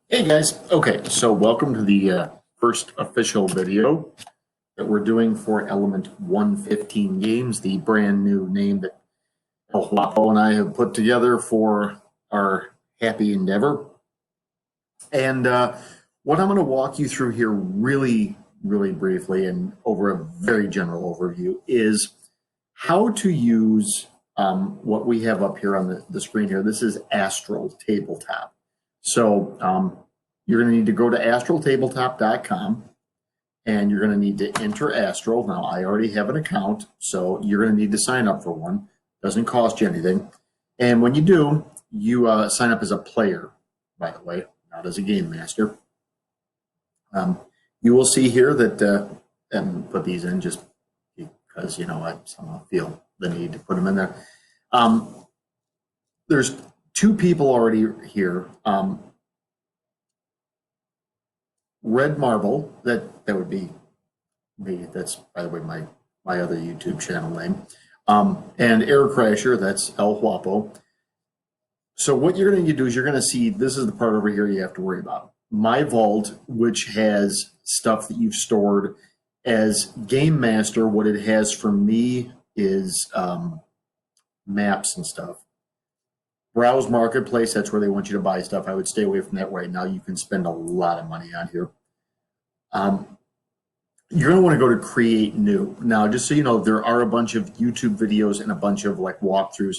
Hey guys, okay, so welcome to the first official video that we're doing for Element 115 Games, the brand new name that El Guapo and I have put together for our happy endeavor. And what I'm going to walk you through here really briefly and over a very general overview is how to use what we have up here on the screen here. This is Astral Tabletop. So you're going to need to go to astraltabletop.com and you're going to need to enter Astral. Now, I already have an account, so you're going to need to sign up for one. Doesn't cost you anything. And when you do, you sign up as a player, by the way, not as a game master. You will see here that, and put these in just because, I somehow feel the need to put them in there. There's two people already here. Red Marble, that would be me. That's, by the way, my other YouTube channel name. And Air Crasher, that's El Guapo. So what you're going to do is you're going to see, this is the part over here you have to worry about. My Vault, which has stuff that you've stored. As Game Master, what it has for me is maps and stuff. Browse Marketplace, that's where they want you to buy stuff. I would stay away from that right now. You can spend a lot of money on here. You're going to want to go to Create New. Now, just so you know, there are a bunch of YouTube videos and a bunch of like walkthroughs.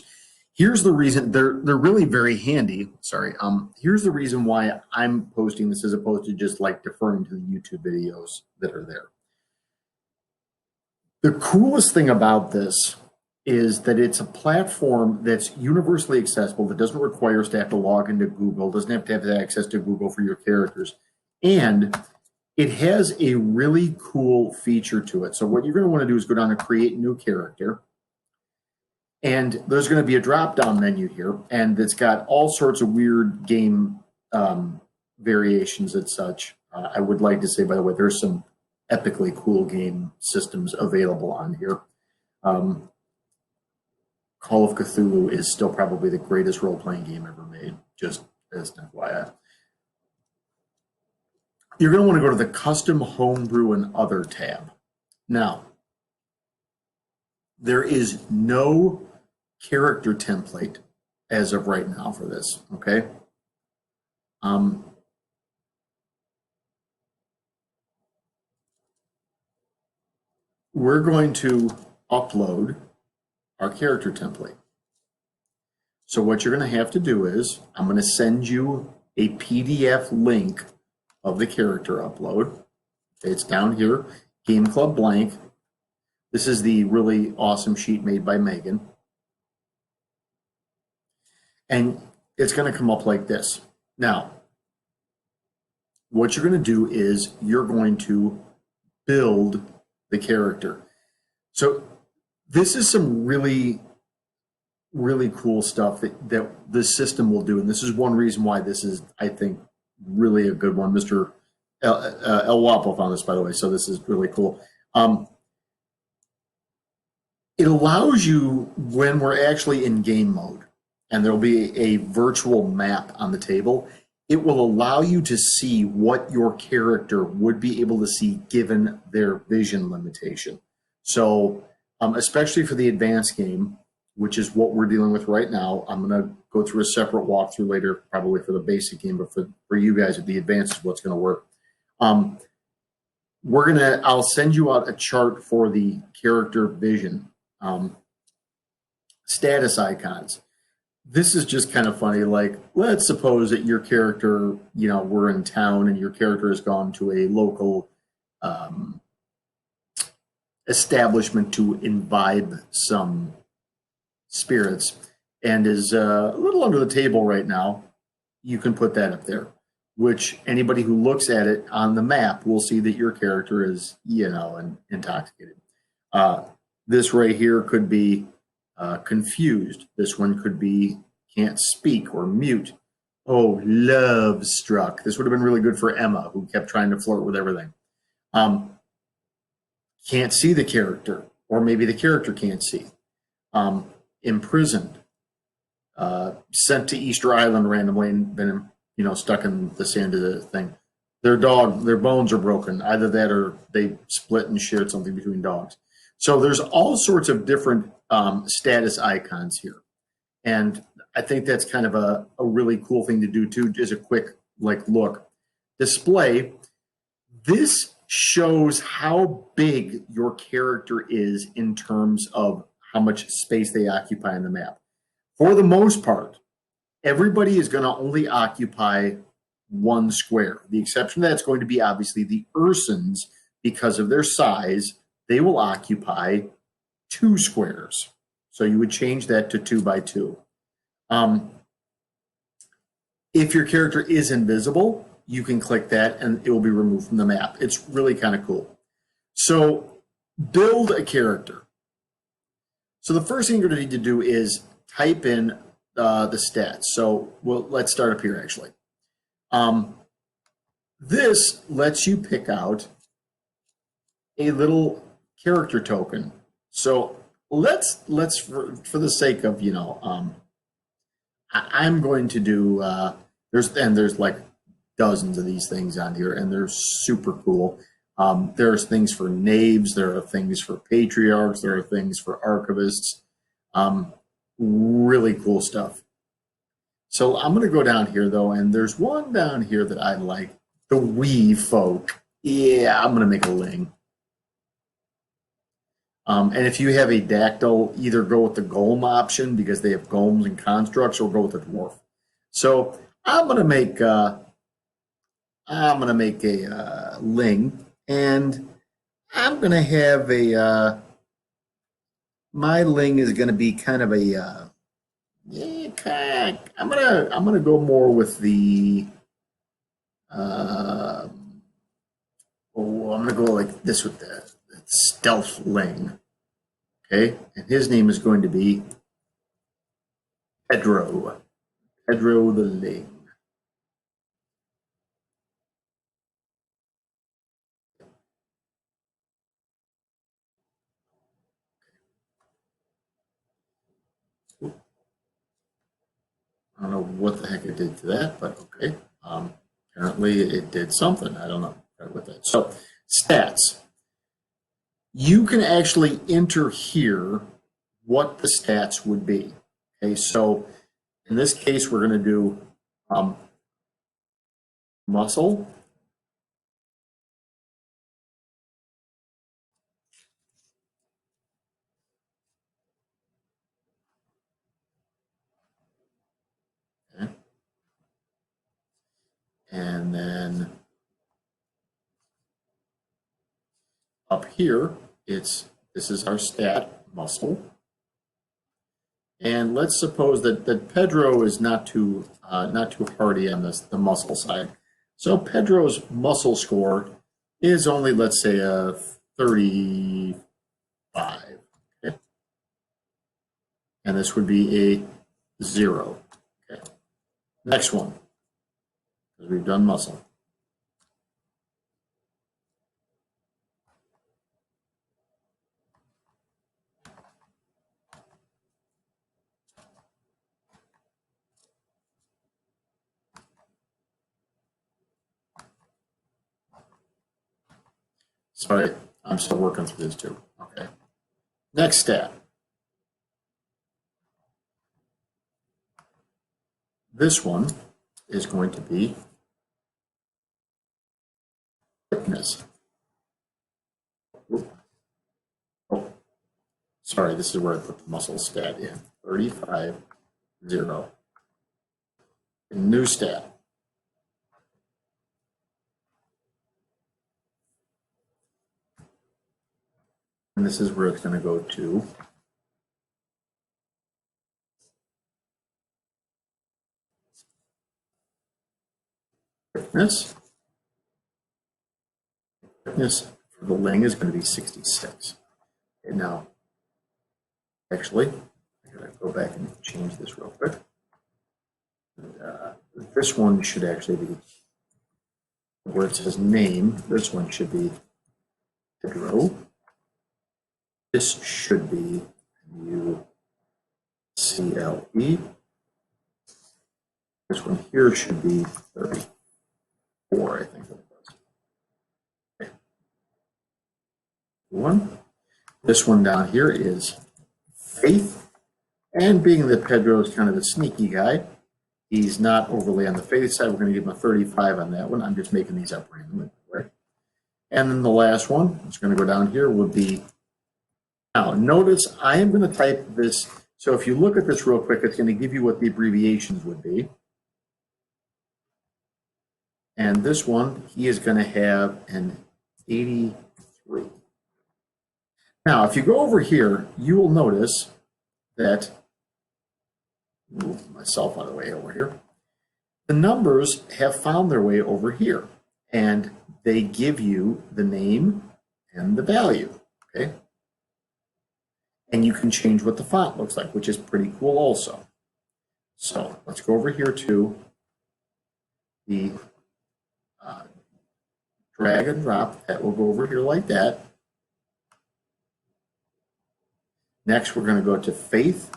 Here's the reason they're really very handy. Sorry. Here's the reason why I'm posting this as opposed to just like deferring to the YouTube videos that are there. The coolest thing about this is that it's a platform that's universally accessible, that doesn't require us to have to log into Google, doesn't have to have access to Google for your characters. And it has a really cool feature to it. So what you're going to want to do is go down to Create New Character. And there's going to be a drop-down menu here, and it's got all sorts of weird game variations and such. I would like to say, by the way, there's some epically cool game systems available on here. Call of Cthulhu is still probably the greatest role-playing game ever made, just as an FYI. You're going to want to go to the Custom Homebrew and Other tab. Now, there is no character template as of right now for this, okay? We're going to upload our character template. So what you're going to have to do is, I'm going to send you a PDF link of the character upload. It's down here, Game Club Blank. This is the really awesome sheet made by Megan. And it's going to come up like this. Now, what you're going to do is you're going to build the character. So this is some really cool stuff that this system will do. And this is one reason why this is, I think, really a good one. Mr. El Guapo found this, by the way, so this is really cool. It allows you, when we're actually in game mode, and there'll be a virtual map on the table, it will allow you to see what your character would be able to see given their vision limitation. So, especially for the advanced game, which is what we're dealing with right now, I'm going to go through a separate walkthrough later, probably for the basic game, but for you guys at the advanced is what's going to work. I'll send you out a chart for the character vision. Status icons. This is just kind of funny. Like, let's suppose that your character, we're in town and your character has gone to a local establishment to imbibe some spirits and is a little under the table right now. You can put that up there, which anybody who looks at it on the map will see that your character is, intoxicated. This right here could be confused. This one could be can't speak or mute. Oh, love struck. This would have been really good for Emma, who kept trying to flirt with everything. Can't see the character, or maybe the character can't see. Imprisoned. Sent to Easter Island randomly and been you know, stuck in the sand of the thing. Their dog, their bones are broken. Either that or they split and shared something between dogs. So there's all sorts of different status icons here. And I think that's kind of a really cool thing to do too, just a quick like look. Display, this shows how big your character is in terms of how much space they occupy on the map. For the most part, everybody is going to only occupy one square. The exception to that's going to be obviously the Ursans, because of their size, they will occupy 2 squares. So you would change that to 2 by 2. If your character is invisible, you can click that and it will be removed from the map. It's really kind of cool. So build a character. So the first thing you're going to need to do is type in the stats. So let's start up here actually. This lets you pick out a little character token. So let's for the sake of, you know, I'm going to do there's like dozens of these things on here, and they're super cool. There's things for knaves, there are things for patriarchs, there are things for archivists. Really cool stuff. So I'm going to go down here though, and there's one down here that I like, the wee folk. Yeah, I'm going to make a ling. And if you have a dactyl, either go with the golem option because they have golems and constructs, or go with a dwarf. So I'm going to make a ling, and I'm going to have a my ling is going to be kind of a I'm gonna go more with the I'm gonna go like this with the stealth ling. Okay, and his name is going to be Pedro the Ling. I don't know what the heck it did to that, but okay. Apparently it did something. I don't know with that. So stats. You can actually enter here what the stats would be. Okay, so in this case, we're going to do muscle. Okay. And then up here, this is our stat, muscle. And let's suppose that Pedro is not too hardy on the muscle side. So Pedro's muscle score is only, let's say, a 35. Okay. And this would be a 0. Okay. Next one, because we've done muscle. Sorry, I'm still working through this too. Okay. Next stat. This one is going to be quickness. Oh, sorry, this is where I put the muscle stat in. 35, 0. New stat. And this is where it's going to go to quickness. Quickness for the ling is going to be 66. Okay, now, actually, I gotta go back and change this real quick. This one should actually be where it says name. This one should be Pedro. This should be UCLE. This one here should be 34, I think it was. Okay. One. This one down here is faith. And being that Pedro is kind of a sneaky guy, he's not overly on the faith side. We're going to give him a 35 on that one. I'm just making these up randomly, right? And then the last one, it's going to go down here, would be, now notice I am going to type this. So if you look at this real quick, it's going to give you what the abbreviations would be. And this one, he is going to have an 83. Now, if you go over here, you will notice that, move myself out of the way over here, the numbers have found their way over here, and they give you the name and the value, okay? And you can change what the font looks like, which is pretty cool also. So let's go over here to the drag and drop. That will go over here like that. Next, we're going to go to faith,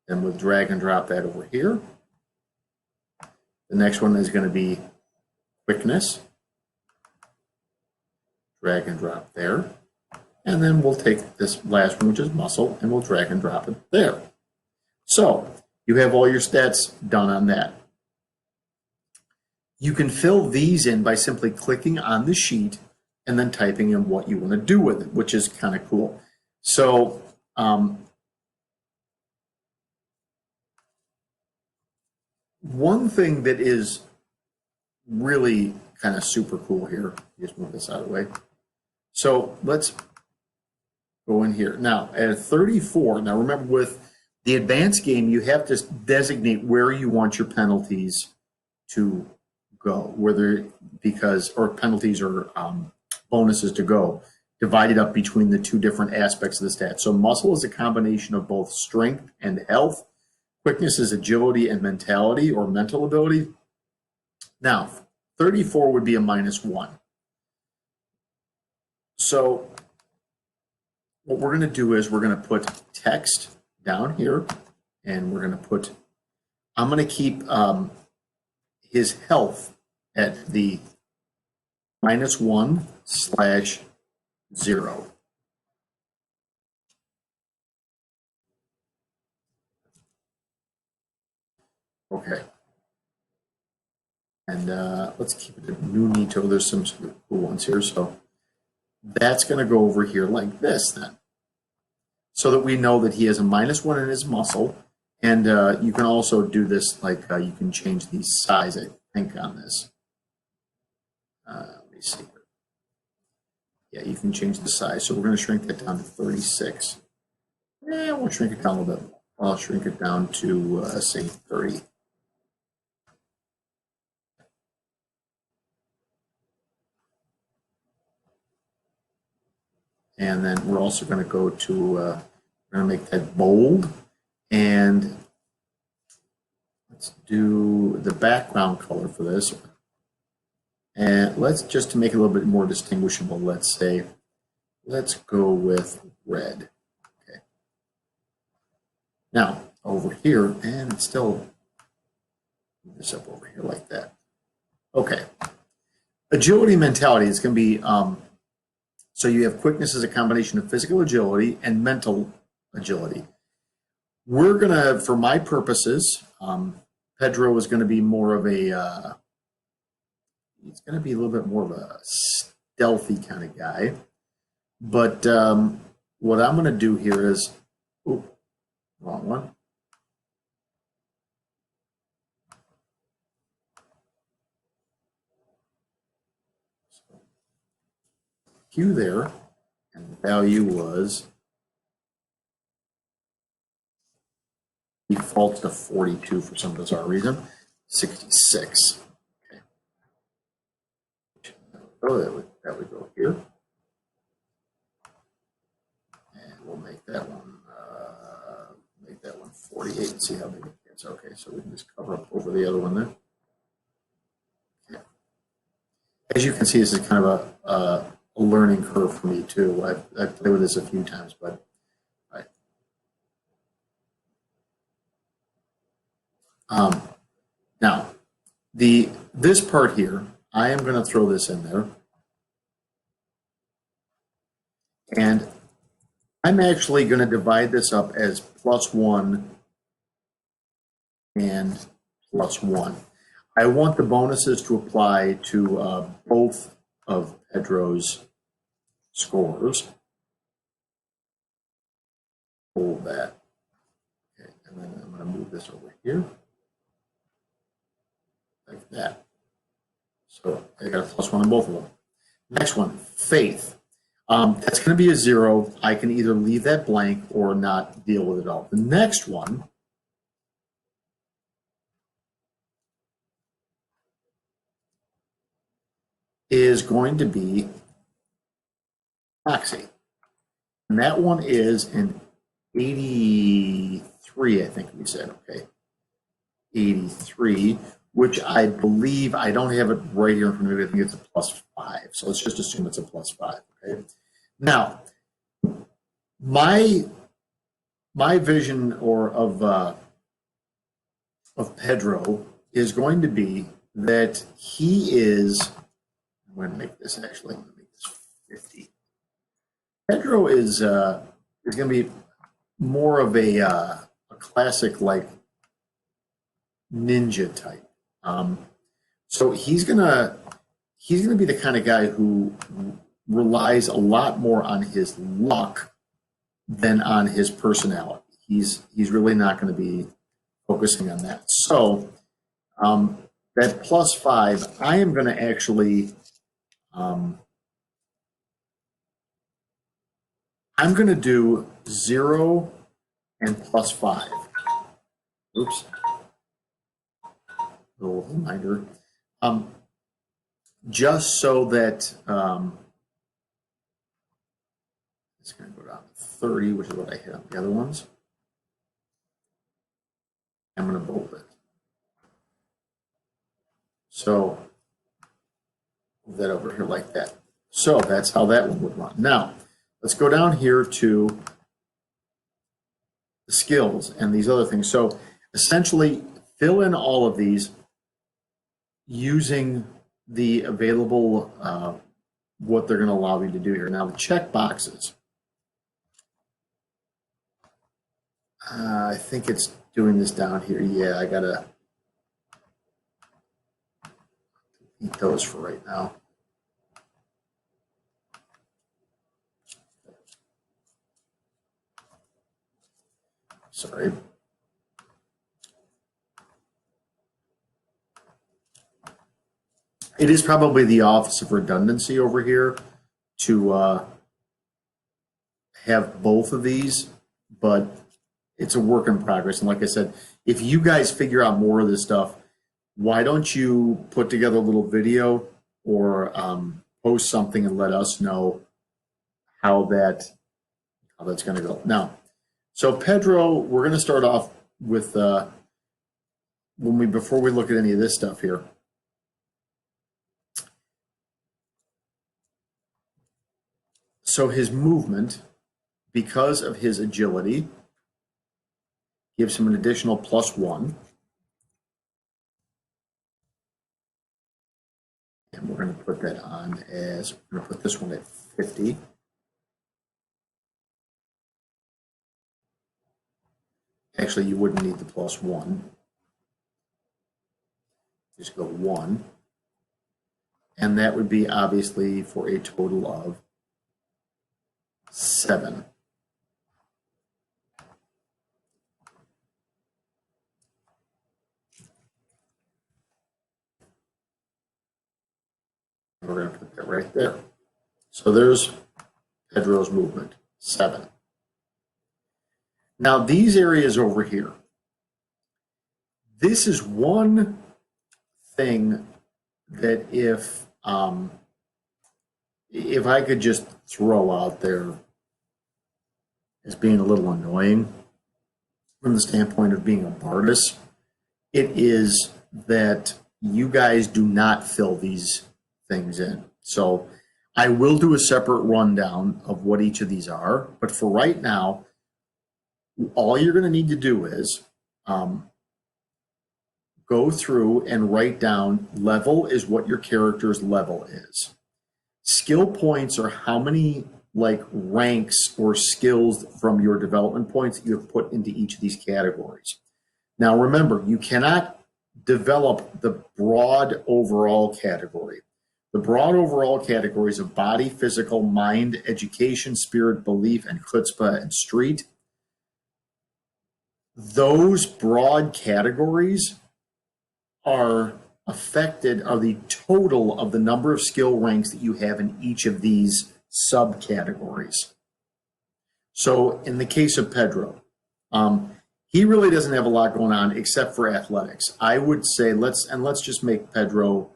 and we'll drag and drop that over here. The next one is going to be quickness. Drag and drop there. And then we'll take this last one, which is muscle, and we'll drag and drop it there. So you have all your stats done on that. You can fill these in by simply clicking on the sheet and then typing in what you want to do with it, which is kind of cool. So one thing that is really kind of super cool here, just move this out of the way. So let's go in here. Now at 34, now remember with the advanced game, you have to designate where you want your penalties to go, whether or penalties or bonuses to go, divided up between the two different aspects of the stat. So muscle is a combination of both strength and health. Quickness is agility and mentality or mental ability. Now, 34 would be a -1. So what we're going to do is we're going to put text down here, and we're going to put, I'm going to keep his health at the -1/0. Okay. And let's keep it at Nunito. There's some cool ones here. So that's going to go over here like this then, so that we know that he has a -1 in his muscle. And you can also do this, like you can change the size, I think, on this. Let me see. Yeah, you can change the size. So we're going to shrink that down to 36. Yeah, we'll shrink it down a little bit. I'll shrink it down to, say, 30. And then we're also going to go to, we're going to make that bold. And let's do the background color for this. And let's, just to make it a little bit more distinguishable, let's say, let's go with red. Okay. Now, over here, and it's still, move this up over here like that. Okay. Agility mentality is going to be, so you have quickness as a combination of physical agility and mental agility. We're going to, for my purposes, Pedro is going to be more of a, he's going to be a little bit more of a stealthy kind of guy. But what I'm going to do here is, ooh, wrong one. Q there, and the value was defaults to 42 for some bizarre reason, 66. Okay. Oh, that would go here, and we'll make that one 48 and see how big it gets. Okay, so we can just cover up over the other one there. Okay. As you can see, this is kind of a learning curve for me too. I've played with this a few times, but now This part here, I am going to throw this in there. And I'm actually going to divide this up as +1 and +1. I want the bonuses to apply to both of Pedro's scores. Hold that. Okay, and then I'm going to move this over here. Like that. So I got a +1 on both of them. Next one, faith. That's going to be a 0. I can either leave that blank or not deal with it all. The next one is going to be Moxie. And that one is an 83, I think we said, okay. 83, which I believe, I don't have it right here in front of me, I think it's a +5. So let's just assume it's a +5, okay? Now, my vision of Pedro is going to be that he is, I'm going to make this actually, I'm going to make this 50. Pedro is going to be more of a classic like ninja type. So he's gonna be the kind of guy who relies a lot more on his luck than on his personality. He's really not going to be focusing on that. So that +5, I am going to actually I'm going to do 0 and +5. Oops. Little reminder. Just so that it's going to go down to 30, which is what I hit on the other ones. I'm going to bold it. So move that over here like that. So that's how that one would run. Now, let's go down here to the skills and these other things. So essentially, fill in all of these using the available, what they're going to allow you to do here. Now, the check boxes. I think it's doing this down here. Yeah, I got to eat those for right now. Sorry. It is probably the Office of Redundancy over here to have both of these, but it's a work in progress. And like I said, if you guys figure out more of this stuff, why don't you put together a little video or post something and let us know how that's going to go. Now, so Pedro, we're going to start off with before we look at any of this stuff here. So his movement, because of his agility, gives him an additional +1. And we're going to put that on as, we're going to put this one at 50. Actually, you wouldn't need the +1. Just go 1. And that would be obviously for a total of 7. We're going to put that right there. So there's Pedro's movement, 7. Now these areas over here, this is one thing that if I could just throw out there as being a little annoying from the standpoint of being a Bardus, it is that you guys do not fill these things in. So I will do a separate rundown of what each of these are, but for right now, all you're going to need to do is go go through and write down level is what your character's level is. Skill points are how many like ranks or skills from your development points you have put into each of these categories. Now remember, you cannot develop the broad overall category. The broad overall categories of body, physical, mind, education, spirit, belief, and chutzpah and street. Those broad categories are the total of the number of skill ranks that you have in each of these subcategories. So in the case of Pedro, he really doesn't have a lot going on except for athletics. I would say let's just make Pedro,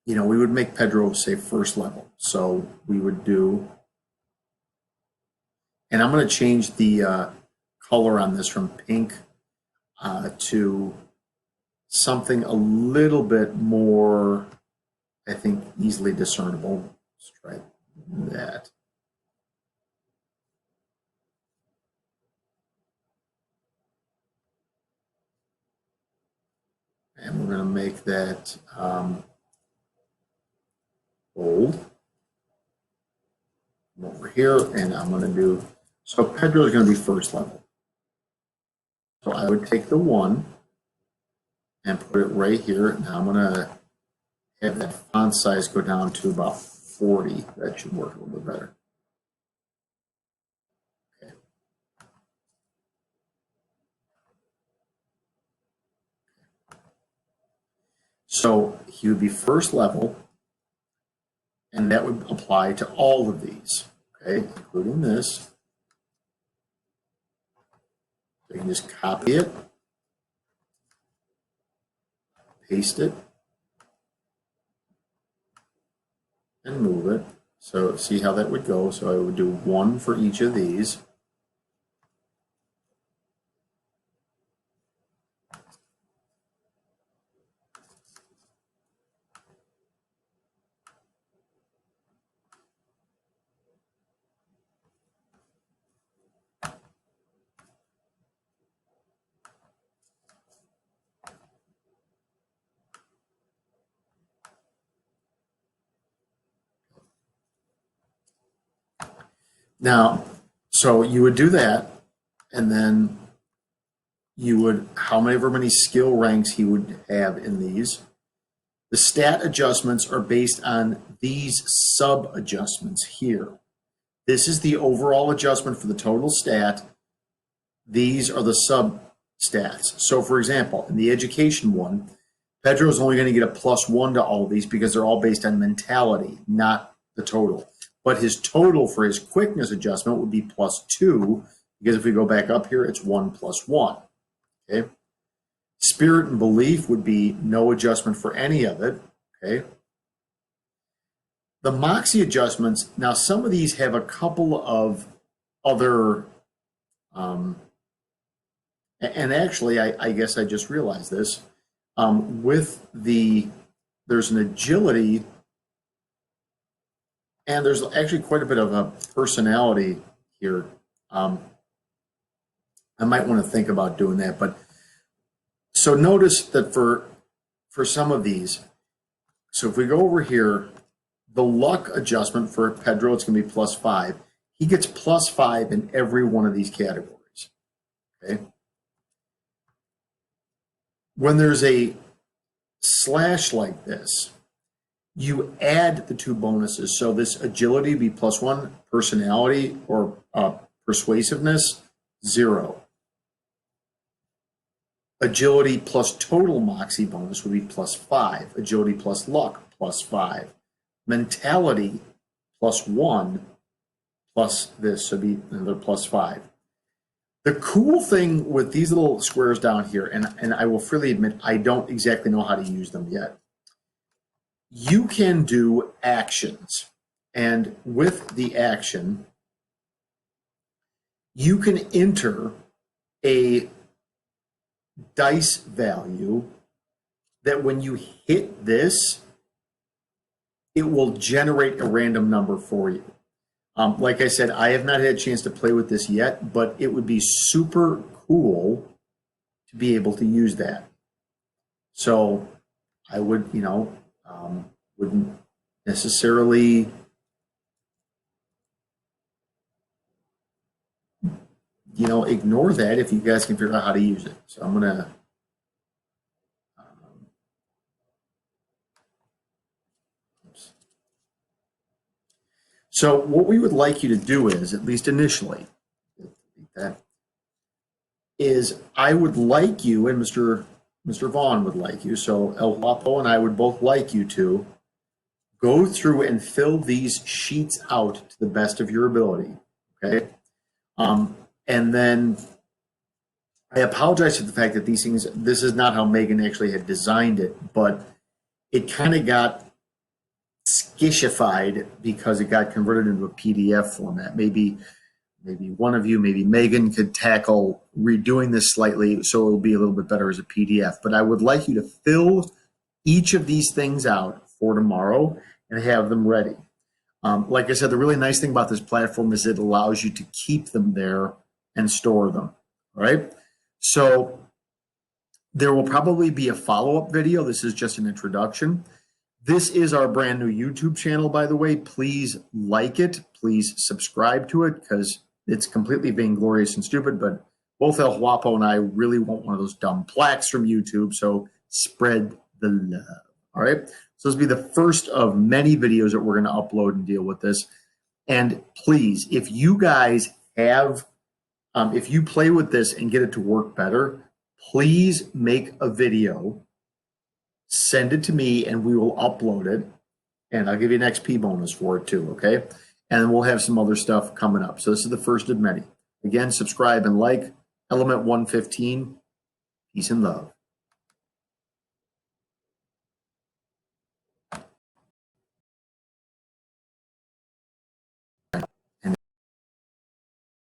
we would make Pedro say first level. So we would do, and I'm going to change the color on this from pink to something a little bit more, I think, easily discernible. Let's try that. And we're going to make that bold. Come over here, and I'm going to do, so Pedro is going to be first level. So I would take the 1 and put it right here. Now I'm going to have that font size go down to about 40. That should work a little bit better. Okay. So he would be first level, and that would apply to all of these, okay, including this. So you can just copy it, paste it, and move it. So see how that would go. So I would do 1 for each of these. Now, so you would do that, and then you would, however many skill ranks he would have in these. The stat adjustments are based on these sub adjustments here. This is the overall adjustment for the total stat. These are the sub stats. So for example, in the education one, Pedro is only going to get a +1 to all of these because they're all based on mentality, not the total. But his total for his quickness adjustment would be +2, because if we go back up here, it's 1 + 1. Okay. Spirit and belief would be no adjustment for any of it. Okay. The Moxie adjustments, now some of these have a couple of other, and actually, I guess I just realized this. There's an agility, and there's actually quite a bit of a personality here. I might want to think about doing that, but so notice that for some of these, so if we go over here, the luck adjustment for Pedro, it's going to be +5. He gets +5 in every one of these categories. Okay. When there's a slash like this, you add the 2 bonuses. So this agility be +1, personality or persuasiveness, 0. Agility plus total Moxie bonus would be +5. Agility plus luck, +5. Mentality +1 plus this, so be another +5. The cool thing with these little squares down here, and I will freely admit I don't exactly know how to use them yet. You can do actions, and with the action, you can enter a dice value that when you hit this, it will generate a random number for you. Like I said, I have not had a chance to play with this yet, but it would be super cool to be able to use that. So I would, wouldn't necessarily, ignore that if you guys can figure out how to use it. So I'm gonna, so what we would like you to do is, at least initially, is I would like you, and Mr. Vaughn would like you, so El Guapo and I would both like you to go through and fill these sheets out to the best of your ability, okay? And then I apologize for the fact that these things, this is not how Megan actually had designed it, but it kind of got skishified because it got converted into a PDF format. Maybe one of you, maybe Megan, could tackle redoing this slightly so it'll be a little bit better as a PDF. But I would like you to fill each of these things out for tomorrow and have them ready. Like I said, the really nice thing about this platform is it allows you to keep them there and store them, all right? So there will probably be a follow-up video. This is just an introduction. This is our brand new YouTube channel, by the way. Please like it. Please subscribe to it because it's completely vainglorious and stupid, but both El Guapo and I really want one of those dumb plaques from YouTube, so spread the love, all right? So this will be the first of many videos that we're going to upload and deal with this. And please, if you guys have, if you play with this and get it to work better, please make a video, send it to me, and we will upload it. And I'll give you an XP bonus for it too, okay? And then we'll have some other stuff coming up. So this is the first of many. Again, subscribe and like. Element 115, peace and love.